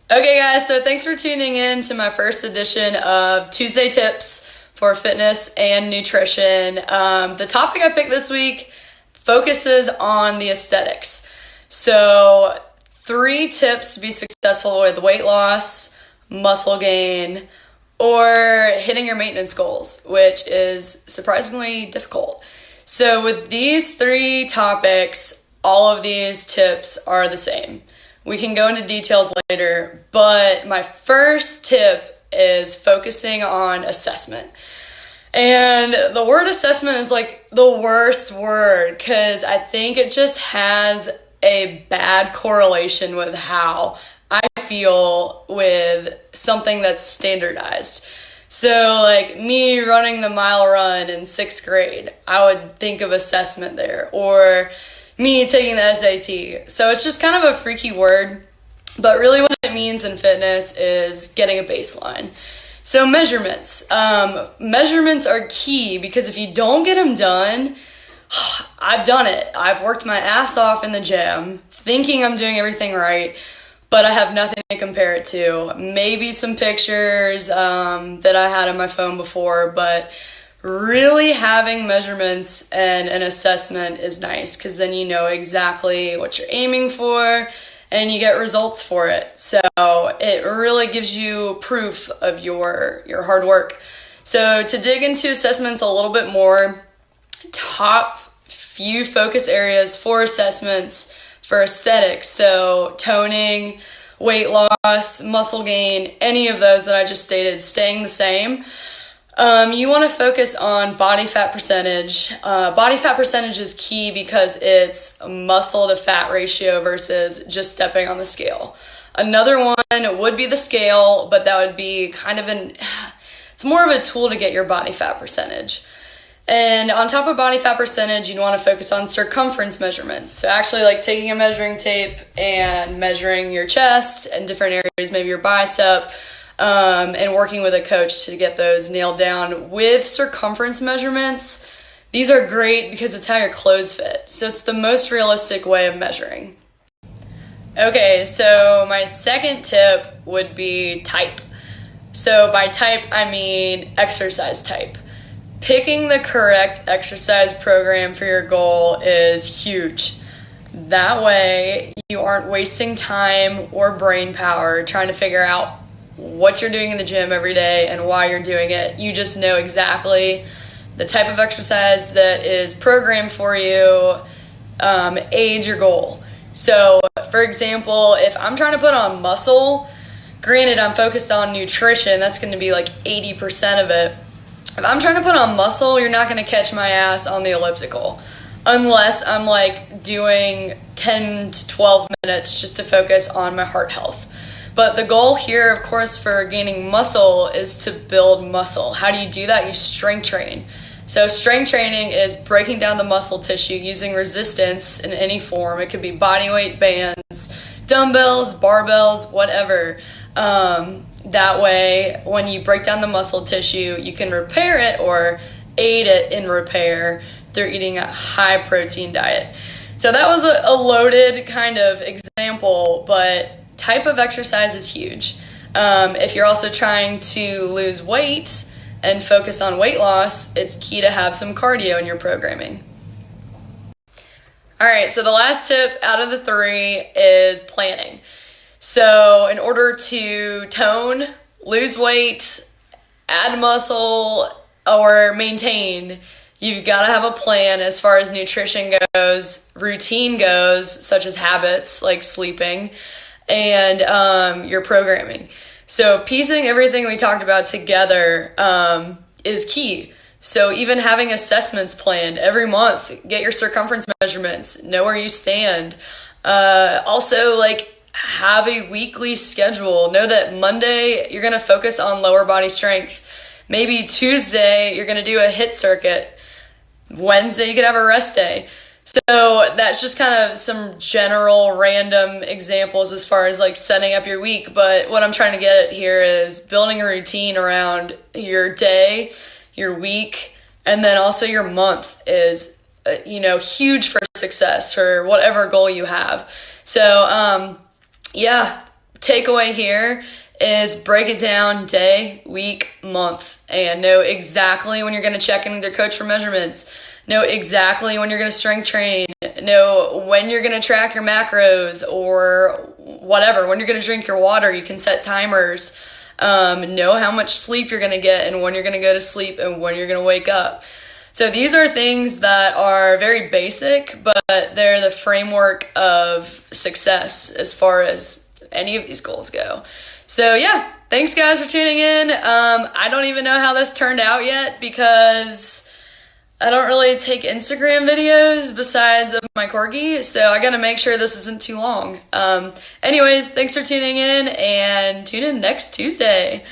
Okay, guys, so thanks for tuning in to my first edition of Tuesday Tips for Fitness and Nutrition. The topic I picked this week focuses on the aesthetics. So, 3 tips to be successful with weight loss, muscle gain, or hitting your maintenance goals, which is surprisingly difficult. So, with these 3 topics, all of these tips are the same. We can go into details later, but my first tip is focusing on assessment. And the word assessment is like the worst word because I think it just has a bad correlation with how I feel with something that's standardized. So like me running the mile run in 6th grade, I would think of assessment there, or me taking the SAT. So it's just kind of a freaky word, but really what it means in fitness is getting a baseline. So measurements. Measurements are key because if you don't get them done, I've done it. I've worked my ass off in the gym thinking I'm doing everything right, but I have nothing to compare it to. Maybe some pictures that I had on my phone before, but really having measurements and an assessment is nice because then you know exactly what you're aiming for and you get results for it. So it really gives you proof of your hard work. So to dig into assessments a little bit more, top few focus areas for assessments for aesthetics. So toning, weight loss, muscle gain, any of those that I just stated staying the same. You want to focus on body fat percentage. Body fat percentage is key because it's muscle to fat ratio versus just stepping on the scale. Another one would be the scale, but that would be kind of it's more of a tool to get your body fat percentage. And on top of body fat percentage, you'd want to focus on circumference measurements. So actually like taking a measuring tape and measuring your chest and different areas, maybe your bicep, and working with a coach to get those nailed down with circumference measurements. These are great because it's how your clothes fit. So it's the most realistic way of measuring. Okay, so my second tip would be type. So by type, I mean exercise type. Picking the correct exercise program for your goal is huge. That way, you aren't wasting time or brain power trying to figure out what you're doing in the gym every day and why you're doing it. You just know exactly the type of exercise that is programmed for you, aids your goal. So, for example, if I'm trying to put on muscle, granted I'm focused on nutrition, that's going to be like 80% of it. If I'm trying to put on muscle, you're not going to catch my ass on the elliptical unless I'm like doing 10 to 12 minutes just to focus on my heart health. But the goal here, of course, for gaining muscle is to build muscle. How do you do that? You strength train. So strength training is breaking down the muscle tissue using resistance in any form. It could be body weight bands, dumbbells, barbells, whatever. That way, when you break down the muscle tissue, you can repair it or aid it in repair through eating a high protein diet. So that was a loaded kind of example, but type of exercise is huge. If you're also trying to lose weight and focus on weight loss, it's key to have some cardio in your programming. All right, so the last tip out of the 3 is planning. So in order to tone, lose weight, add muscle, or maintain, you've got to have a plan as far as nutrition goes, routine goes, such as habits like sleeping, and your programming. So piecing everything we talked about together is key. So even having assessments planned every month, get your circumference measurements, know where you stand. Also, like, have a weekly schedule. Know that Monday you're going to focus on lower body strength. Maybe Tuesday you're going to do a HIIT circuit. Wednesday you could have a rest day. So that's just kind of some general random examples as far as like setting up your week. But what I'm trying to get at here is building a routine around your day, your week, and then also your month is, huge for success for whatever goal you have. So, takeaway here is break it down day, week, month, and know exactly when you're going to check in with your coach for measurements. Know exactly when you're going to strength train. Know when you're going to track your macros or whatever. When you're going to drink your water, you can set timers. Know how much sleep you're going to get and when you're going to go to sleep and when you're going to wake up. So these are things that are very basic, but they're the framework of success as far as any of these goals go. So yeah, thanks guys for tuning in. I don't even know how this turned out yet because I don't really take Instagram videos besides of my corgi, so I gotta make sure this isn't too long. Anyways, thanks for tuning in and tune in next Tuesday.